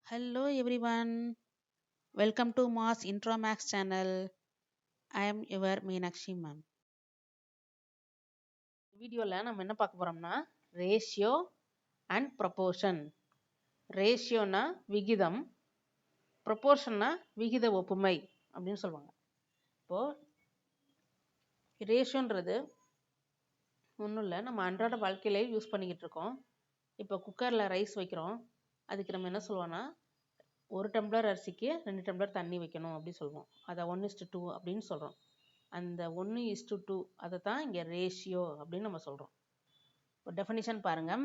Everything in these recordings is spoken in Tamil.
Hello everyone, welcome to Mass Intromax channel. I am your Meenakshi ma'am. வீடியோவில் நம்ம என்ன பார்க்க போறோம்னா ரேஷியோ அண்ட் ப்ரொபோர்ஷன். ரேஷியோனா விகிதம், ப்ரொபோர்ஷன்னா விகித ஒப்புமை அப்படின்னு சொல்லுவாங்க. இப்போது ரேஷியோன்றது ஒன்றும் இல்லை, நம்ம அன்றாட வாழ்க்கையிலே யூஸ் பண்ணிக்கிட்டு இருக்கோம். இப்போ குக்கரில் ரைஸ் வைக்கிறோம், அதுக்கு நம்ம என்ன சொல்லுவோம்னா 1 டம்ளர் அரிசிக்கு 2 டம்ளர் தண்ணி வைக்கணும் அப்படின்னு சொல்லுவோம். அதை 1:2 அப்படின்னு சொல்கிறோம். அந்த 1:2 அதை தான் இங்கே ரேஷியோ அப்படின்னு நம்ம சொல்கிறோம். இப்போ டெஃபினிஷன் பாருங்க.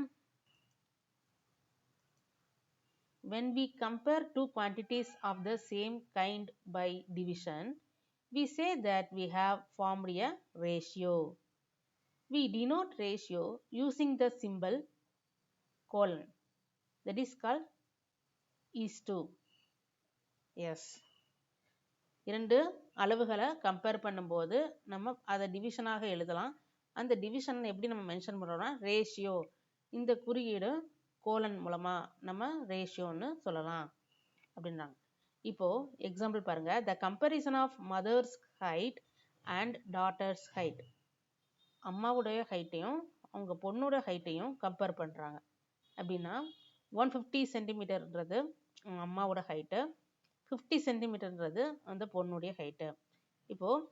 When we compare two quantities of the same kind by division, we say that we have formed a ratio. We denote ratio using the symbol colon. That is called is to. Yes. இரண்டு அளவுகளை கம்பேர் பண்ணும்போது நம்ம அதை டிவிஷனாக எழுதலாம். அந்த டிவிஷன் எப்படி நம்ம மென்ஷன் பண்ணுறோம்னா ரேஷியோ, இந்த குறியீடு கோலன் மூலமாக நம்ம ரேஷியோன்னு சொல்லலாம் அப்படின்றாங்க. இப்போது எக்ஸாம்பிள் பாருங்கள். The comparison of mother's height and daughter's height. அம்மாவுடைய ஹைட்டையும் அவங்க பொண்ணோட ஹைட்டையும் கம்பேர் பண்ணுறாங்க. அப்படின்னா 150 சென்டிமீட்டர்ன்றது அம்மாவோட ஹைட்டு, 50 சென்டிமீட்டர்ன்றது அந்த பொண்ணுடைய ஹைட்டு. இப்போது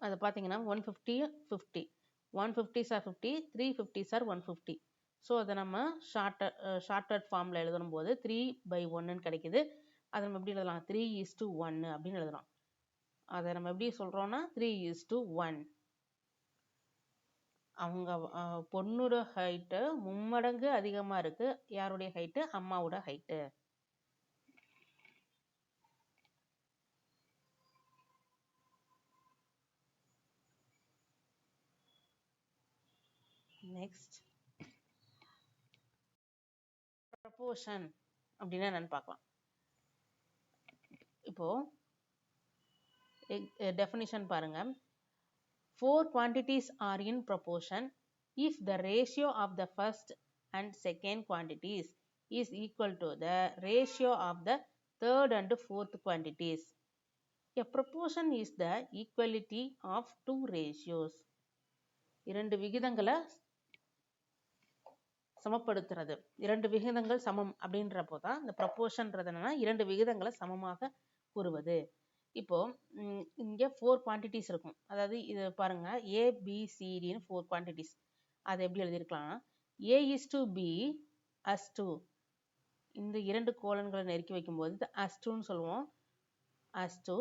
அதை பார்த்தீங்கன்னா 150 50 150s are 50, 350s are 150. So அதை நம்ம ஷார்ட்டட் ஃபார்மில் எழுதணும் போது 3/1 கிடைக்குது. அதை நம்ம எப்படி எழுதலாம்? 3:1 அப்படின்னு எழுதலாம். அதை நம்ம எப்படி சொல்கிறோன்னா 3:1. அவங்க பொண்ணோட ஹைட்டு மும்மடங்கு அதிகமாக இருக்குது. யாருடைய ஹைட்டு? அம்மாவோட ஹைட்டு. நெக்ஸ்ட் ப்ரொபோர்ஷன் அப்படின்னா என்னன்னு பார்க்கலாம். இப்போது டெஃபினிஷன் பாருங்கள். 4 quantities are in proportion if the ratio of the first and second quantities is equal to the ratio of the third and fourth quantities. A proportion is the equality of two ratios. இரண்டு விகிதங்களை சமப்படுத்துறது. இரண்டு விகிதங்கள் சமம் அப்படின்றப்போ தான் இந்த ப்ரொபோர்ஷன்றது என்னன்னா இரண்டு விகிதங்களை சமமாக கூறுவது. இப்போ இங்கே 4 குவான்டிட்டிஸ் இருக்கும். அதாவது இது பாருங்க, ABCDன்னு 4 குவான்டிட்டிஸ். அதை எப்படி எழுதியிருக்கலாம்னா A:B as2. இந்த இரண்டு கோலன்களை நெருக்கி வைக்கும்போது as2ன்னு சொல்லுவோம். as2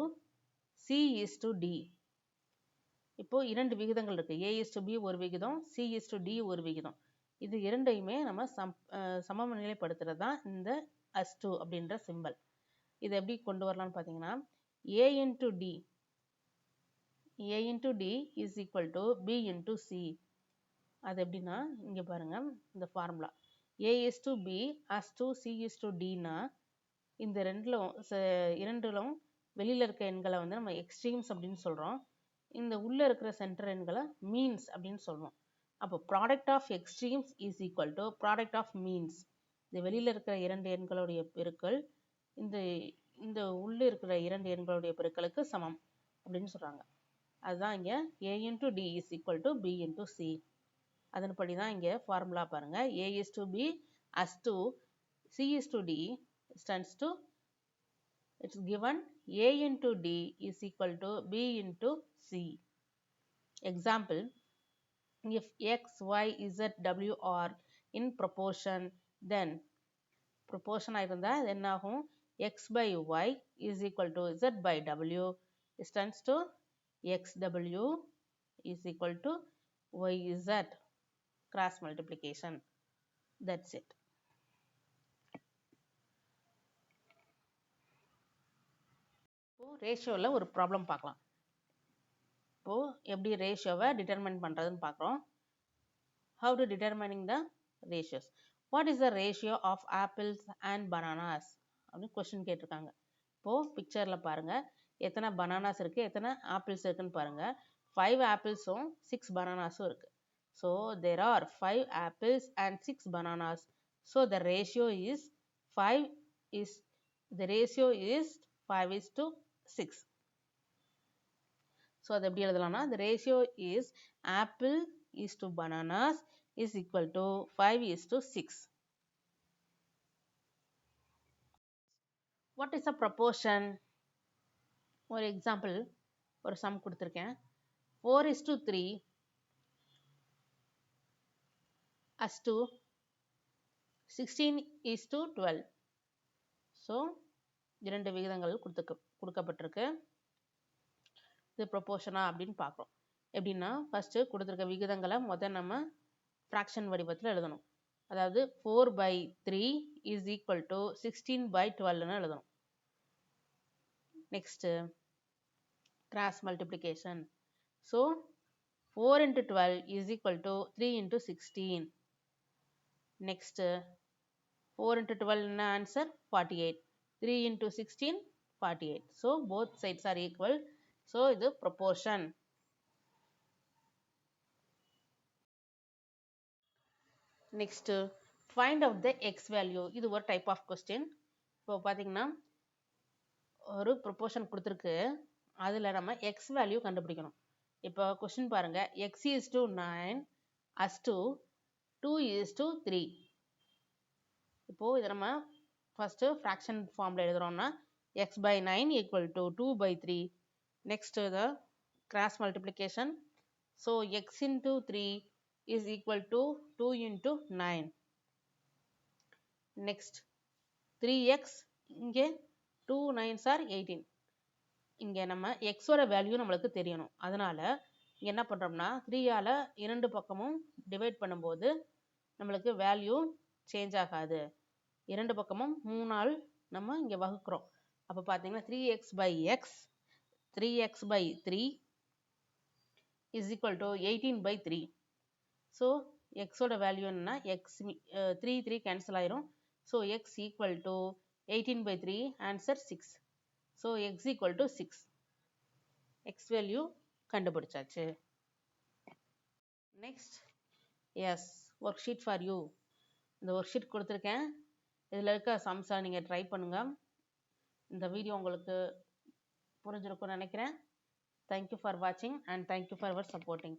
C:D. இப்போ இரண்டு விகிதங்கள் இருக்கு. A:B ஒரு விகிதம், C:D ஒரு விகிதம். இது இரண்டையுமே நம்ம சமநிலைப்படுத்துறது தான் இந்த as2 அப்படின்ற சிம்பல். இதை எப்படி கொண்டு வரலாம்னு பார்த்தீங்கன்னா A into D is equal to B into C. அது எப்படின்னா இங்கே பாருங்க, இந்த ஃபார்முலா A:B as2 C:Dனா இந்த இரண்டிலும் வெளியில் இருக்க எண்களை வந்து நம்ம எக்ஸ்ட்ரீம்ஸ் அப்படின்னு சொல்கிறோம். இந்த உள்ளே இருக்கிற சென்டர் எண்களை மீன்ஸ் அப்படின்னு சொல்கிறோம். அப்போ product of extremes is equal to product of means. இந்த வெளியில் இருக்கிற இரண்டு எண்களுடைய பெருக்கல் இந்த உள்ளே இருக்கிற இரண்டு எண்களுடைய பெருக்களுக்கு சமம் அப்படின்னு சொல்கிறாங்க. அதுதான் இங்கே A into D is equal to B into C. அதன்படி தான் இங்கே ஃபார்முலா பாருங்கள். A:B as2 C:D stands to, it's given A into D is equal to B into C. Example, if X, Y, Z, W are in proportion, then proportion இருந்தால் என்ன ஆகும்? X/Y is equal to Z/W stands to XW is equal to YZ. Cross multiplication. That's it. இப்போ ரேஷியோவில் ஒரு ப்ராப்ளம் பார்க்கலாம். இப்போது எப்படி ரேஷியோவை டிட்டர்மைன் பண்ணுறதுன்னு பார்க்குறோம். How to determining the ratios. What is the ratio of apples and bananas அப்படின்னு கொஸ்டின் கேட்டிருக்காங்க. இப்போது பிக்சரில் பாருங்கள், எத்தனை பனானாஸ் இருக்குது, எத்தனை ஆப்பிள்ஸ் இருக்குன்னு பாருங்கள். 5 ஆப்பிள்ஸும் 6 பனானாஸும் இருக்குது. So there are 5 apples and 6 bananas. So the ratio is 5 is the ratio is 5:6. So அது எப்படி எழுதலாம்னா the ratio is apple is to bananas is equal to 5:6. What is a proportion? ஒரு எக்ஸாம்பிள் ஒரு சம் கொடுத்துருக்கேன். 4:3 as to 16:12. ஸோ இரண்டு விகிதங்கள் கொடுக்கப்பட்டிருக்கு. இது ப்ரொபோர்ஷனா அப்படின்னு பார்க்குறோம். எப்படின்னா ஃபர்ஸ்ட் கொடுத்துருக்க விகிதங்களை நம்ம ஃப்ராக்ஷன் வடிவத்தில் எழுதணும். அதாவது 4/3 இஸ் ஈக்குவல் டு 16/12ன்னு எழுதணும். Next cross multiplication. So 4 into 12 is equal to 3 into 16. Next 4 into 12 என்ன answer 48. 3 into 16 48. So both sides are equal. So இது proportion. Next find out the x value. இது ஒரு type of question. இப்போ பார்த்தீங்கன்னா ஒரு proportion கொடுத்துருக்கு, அதில் நம்ம x value கண்டுபிடிக்கணும். இப்போ கொஸ்டின் பாருங்க, x is to 9 as to 2 is to 3. இப்போ இதை நம்ம ஃபர்ஸ்ட் ஃப்ராக்ஷன் ஃபார்ம்ல எழுதுறோம்னா x by 9 equal to 2/3. Next the cross multiplication. So x into 3 is equal to 2 into 9. Next 3x, இங்கே 2 9s are 18. இங்கே நம்ம x ஓட வேல்யூ நம்மளுக்கு தெரியணும். அதனால இங்கே என்ன பண்ணுறோம்னா 3ஆல் இரண்டு பக்கமும் டிவைட் பண்ணும்போது நம்மளுக்கு வேல்யூ சேஞ்ச் ஆகாது. இரண்டு பக்கமும் 3ஆல் நம்ம இங்கே வகுக்கிறோம். அப்போ பார்த்தீங்கன்னா 3x by 3 is equal to 18/3. So எக்ஸோட வேல்யூ என்னன்னா எக்ஸ் 3 கேன்சல் ஆயிரும். So x equal to 18/3, answer 6. So x equal to 6. X value கண்டுபிடிச்சாச்சு. Next as worksheet for you. இந்த ஒர்க் ஷீட் கொடுத்துருக்கேன். இதில் இருக்க சம்ஸை நீங்கள் ட்ரை பண்ணுங்கள். இந்த வீடியோ உங்களுக்கு புரிஞ்சிருக்கும்னு நினைக்கிறேன். தேங்க்யூ ஃபார் வாட்சிங் and thank you for your supporting.